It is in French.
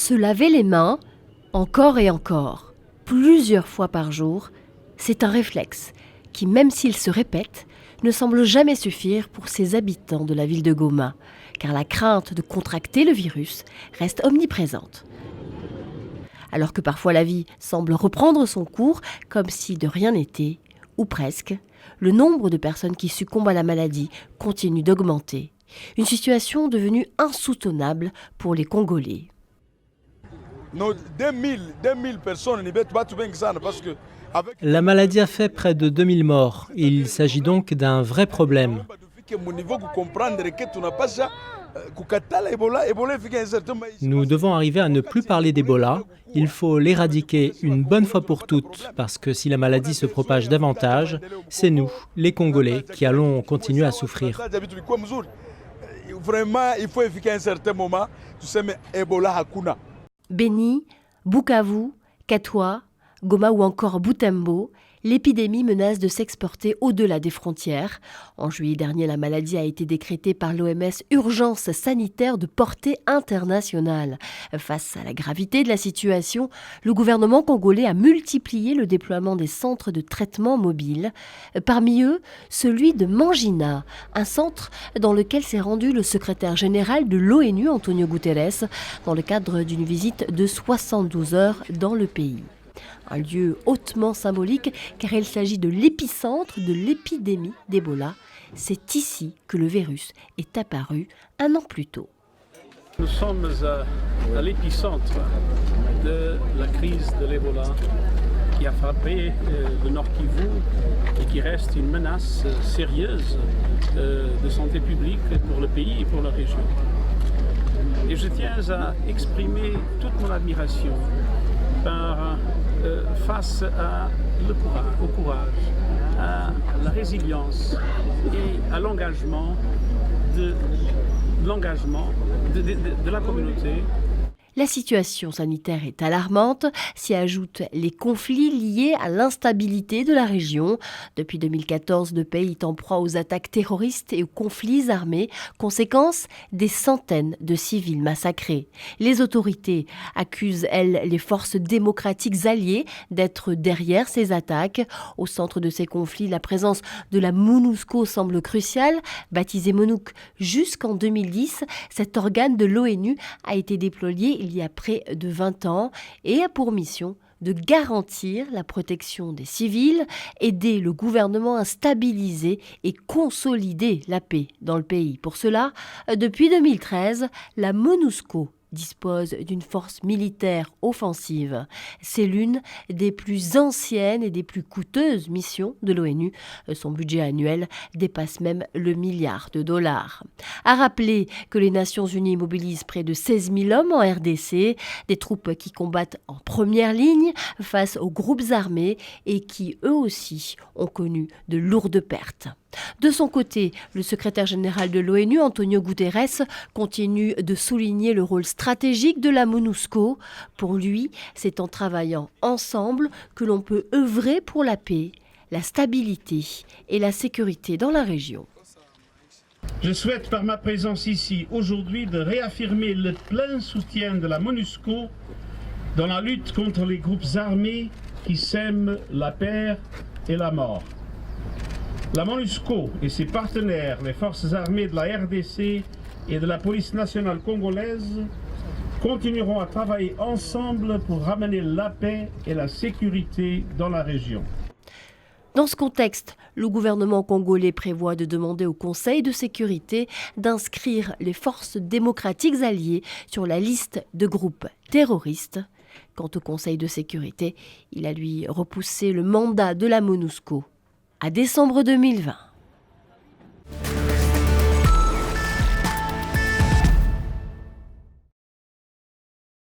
Se laver les mains, encore et encore, plusieurs fois par jour, c'est un réflexe qui, même s'il se répète, ne semble jamais suffire pour ces habitants de la ville de Goma, car la crainte de contracter le virus reste omniprésente. Alors que parfois la vie semble reprendre son cours comme si de rien n'était, ou presque, le nombre de personnes qui succombent à la maladie continue d'augmenter. Une situation devenue insoutenable pour les Congolais. La maladie a fait près de 2000 morts. Il s'agit donc d'un vrai problème. Nous devons arriver à ne plus parler d'Ebola. Il faut l'éradiquer une bonne fois pour toutes, parce que si la maladie se propage davantage, c'est nous, les Congolais, qui allons continuer à souffrir. Beni, Bukavu, Katwa, Goma ou encore Butembo, l'épidémie menace de s'exporter au-delà des frontières. En juillet dernier, la maladie a été décrétée par l'OMS urgence sanitaire de portée internationale. Face à la gravité de la situation, le gouvernement congolais a multiplié le déploiement des centres de traitement mobiles. Parmi eux, celui de Mangina, un centre dans lequel s'est rendu le secrétaire général de l'ONU, Antonio Guterres, dans le cadre d'une visite de 72 heures dans le pays. Un lieu hautement symbolique car il s'agit de l'épicentre de l'épidémie d'Ebola. C'est ici que le virus est apparu un an plus tôt. Nous sommes à l'épicentre de la crise de l'Ebola qui a frappé le Nord Kivu et qui reste une menace sérieuse de santé publique pour le pays et pour la région. Et je tiens à exprimer toute mon admiration face au courage, à la résilience et à l'engagement de la communauté. La situation sanitaire est alarmante, s'y ajoutent les conflits liés à l'instabilité de la région. Depuis 2014, le pays est en proie aux attaques terroristes et aux conflits armés. Conséquence, des centaines de civils massacrés. Les autorités accusent, elles, les forces démocratiques alliées d'être derrière ces attaques. Au centre de ces conflits, la présence de la MONUSCO semble cruciale. Baptisée MONUC jusqu'en 2010, cet organe de l'ONU a été déployé il y a près de 20 ans et a pour mission de garantir la protection des civils, aider le gouvernement à stabiliser et consolider la paix dans le pays. Pour cela, depuis 2013, la MONUSCO dispose d'une force militaire offensive. C'est l'une des plus anciennes et des plus coûteuses missions de l'ONU. Son budget annuel dépasse même le $1 milliard. À rappeler que les Nations Unies mobilisent près de 16 000 hommes en RDC, des troupes qui combattent en première ligne face aux groupes armés et qui, eux aussi, ont connu de lourdes pertes. De son côté, le secrétaire général de l'ONU, Antonio Guterres, continue de souligner le rôle stratégique de la MONUSCO. Pour lui, c'est en travaillant ensemble que l'on peut œuvrer pour la paix, la stabilité et la sécurité dans la région. Je souhaite par ma présence ici aujourd'hui de réaffirmer le plein soutien de la MONUSCO dans la lutte contre les groupes armés qui sèment la peur et la mort. La MONUSCO et ses partenaires, les forces armées de la RDC et de la police nationale congolaise, continueront à travailler ensemble pour ramener la paix et la sécurité dans la région. Dans ce contexte, le gouvernement congolais prévoit de demander au Conseil de sécurité d'inscrire les forces démocratiques alliées sur la liste de groupes terroristes. Quant au Conseil de sécurité, il a lui repoussé le mandat de la MONUSCO à décembre 2020.